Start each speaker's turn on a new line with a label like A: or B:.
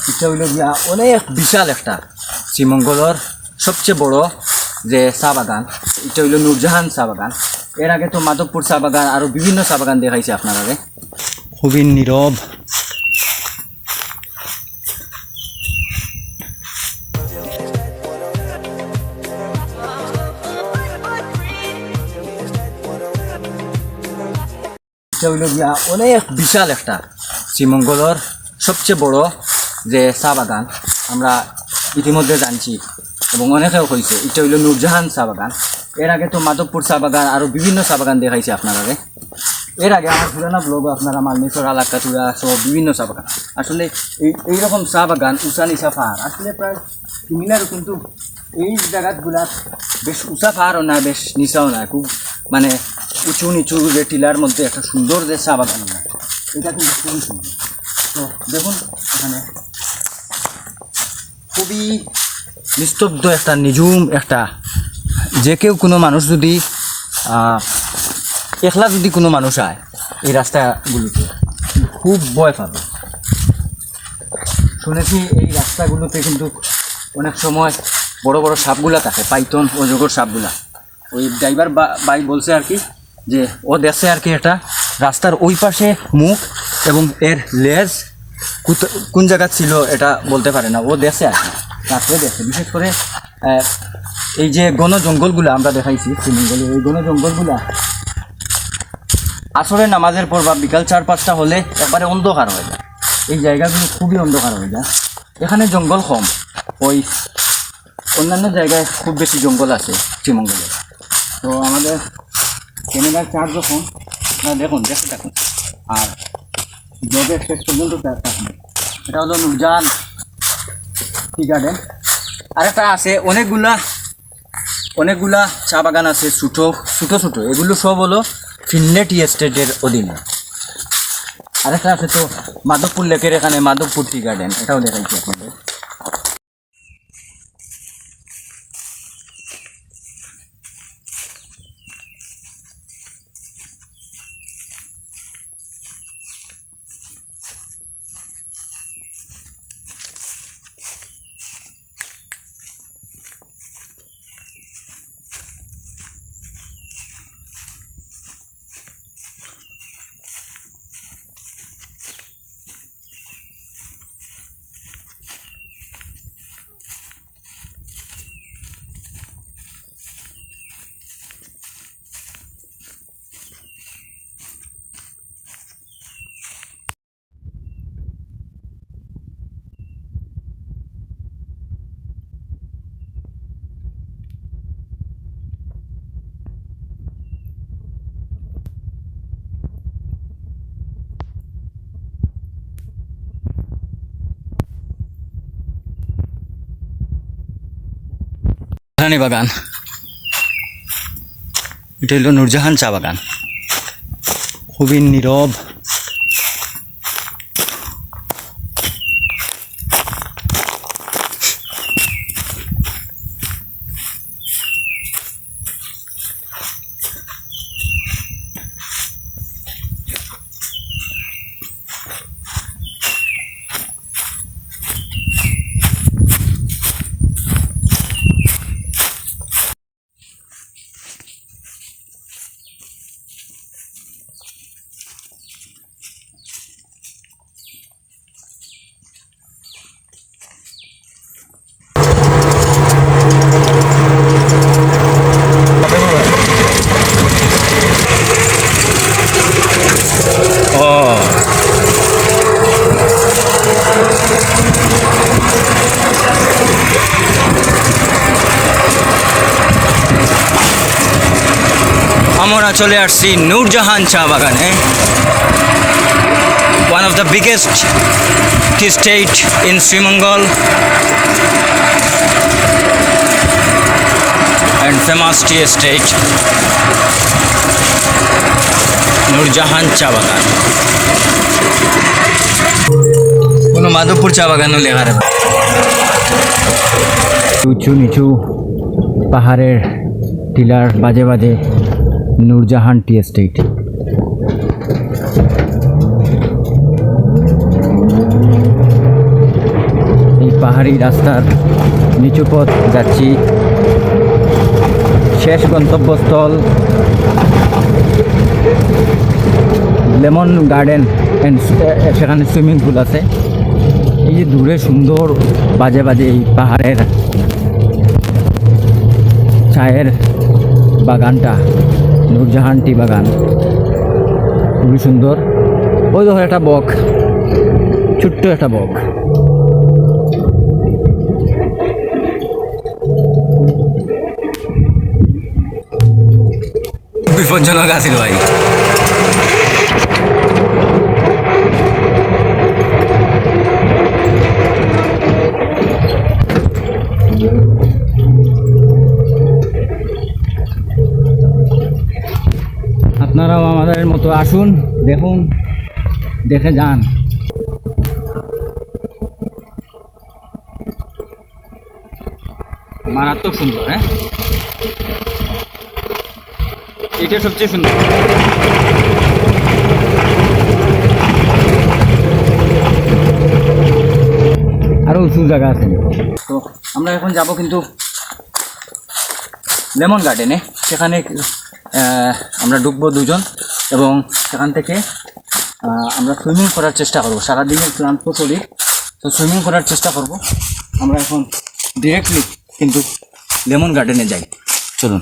A: এটা হইল গিয়া অনেক বিশাল একটা শ্রীমঙ্গলের সবচেয়ে বড় যে চা বাগান, এটা হইল নূরজাহান চা বাগান। এর আগে তো মাধবপুর চা বাগান আরও বিভিন্ন চা বাগান দেখাইছে আপনারা। খুবই নীরব, এটা হইল গিয়া অনেক বিশাল একটা শ্রীমঙ্গলের সবচেয়ে বড় যে চা বাগান আমরা ইতিমধ্যে জানছি এবং অনেকেও হয়েছে। এটা হইল নূরজাহান চা বাগান। এর আগে তো মাধবপুর চা বাগান আরও বিভিন্ন চা বাগান দেখাইছে আপনারা। এর আগে আমার পুরানা ব্লগ আপনারা মালনেশ্বর আলাকাতুরা সহ বিভিন্ন চা বাগান, আসলে এইরকম চা বাগান উঁচা নিচা পাহাড় আসলে প্রায় মিলারও, কিন্তু এই জায়গাগুলা বেশ উঁচা পাহাড়ও না বেশ নিচাও না, খুব মানে উঁচু নিচু যে টিলার মধ্যে একটা সুন্দর যে চা বাগান না, এটা কিন্তু খুবই সুন্দর। তো দেখুন এখানে খুবই নিস্তব্ধ একটা নিঝুম একটা, যে কেউ কোনো মানুষ যদি একলা যদি কোনো মানুষ আয় এই রাস্তাগুলোতে খুব ভয় পাবে। শুনেছি এই রাস্তাগুলোতে কিন্তু অনেক সময় বড় বড় সাপগুলা থাকে, পাইথন অজগর সাপগুলা। ওই ড্রাইভার ভাই বলছে আর কি যে ও দেখছে আর কি এটা রাস্তার ওই পাশে মুখ এবং এর লেজ কোন জায়গা ছিল এটা বলতে পারে না, ও দেখছে আর কি রাত্রে দেখছে। বিশেষ করে এই যে ঘন জঙ্গলগুলো আমরা দেখাইছি শ্রীমঙ্গলে, এই ঘন জঙ্গলগুলা আসরে নামাজের পর বা বিকাল 4-5টা হলে একবারে অন্ধকার হয়ে যায়। এই জায়গাগুলো খুবই অন্ধকার হয়ে যায়। এখানে জঙ্গল কম, ওই অন্যান্য জায়গায় খুব বেশি জঙ্গল আছে শ্রীমঙ্গলে। তো আমাদের ক্যামেরার চার্জ যখন দেখুন দেখতে থাকুন আর জবের শেষ পর্যন্ত থাকুন। এটা হলো নূরজাহান টি গার্ডেন। আরেকটা আছে অনেকগুলা চা বাগান আছে ছোটো ছোটো, এগুলো সব হলো ফিনলে টি এস্টেটের অধীনে। আরেকটা আছে তো মাধবপুর লেকের এখানে মাধবপুর টি গার্ডেন, এটাও দেখাইছি আপনাদের। রানী বাগান, এটা হলো নূরজাহান চা বাগান। খুবই নীরব, আমরা চলে আসছি নূরজাহান চা বাগানে, one of the biggest T state in Sreemangal and famous T state Nurjahan চা বাগান। কোনো মাধবপুর চা বাগানও লেখা রাখবে। উঁচু নিচু পাহাড়ের টিলার বাজে বাজে নূরজাহান টি এস্টেট। পাহাড়ি রাস্তার নিচু পথ যাচ্ছি। শেষ গন্তব্যস্থল লেমন গার্ডেন অ্যান্ড সেখানে সুইমিং পুল আছে। এই যে দূরে সুন্দর বাজে বাজে এই পাহাড়ের চায়ের বাগানটা, নূরজাহান টি বাগান, খুবই সুন্দর। ওই দেখো একটা বক, ছোট্ট একটা বক। বিপজ্জনক আছিল ভাই। আপনারাও আমাদের মতো আসুন, দেখুন, দেখে যান। মারাত্মক সুন্দর। হ্যাঁ, এটা সবচেয়ে সুন্দর। আরো উঁচু জায়গা আছে। তো আমরা এখন যাব কিন্তু লেমন গার্ডেনে। সেখানে আমরা ঢুকবো দুজন, এবং সেখান থেকে আমরা সুইমিং করার চেষ্টা করব। সারাদিনের ক্লান্ত শরীর, তো সুইমিং করার চেষ্টা করব। আমরা এখন ডিরেক্টলি কিন্তু লেমন গার্ডেনে যাই, চলুন।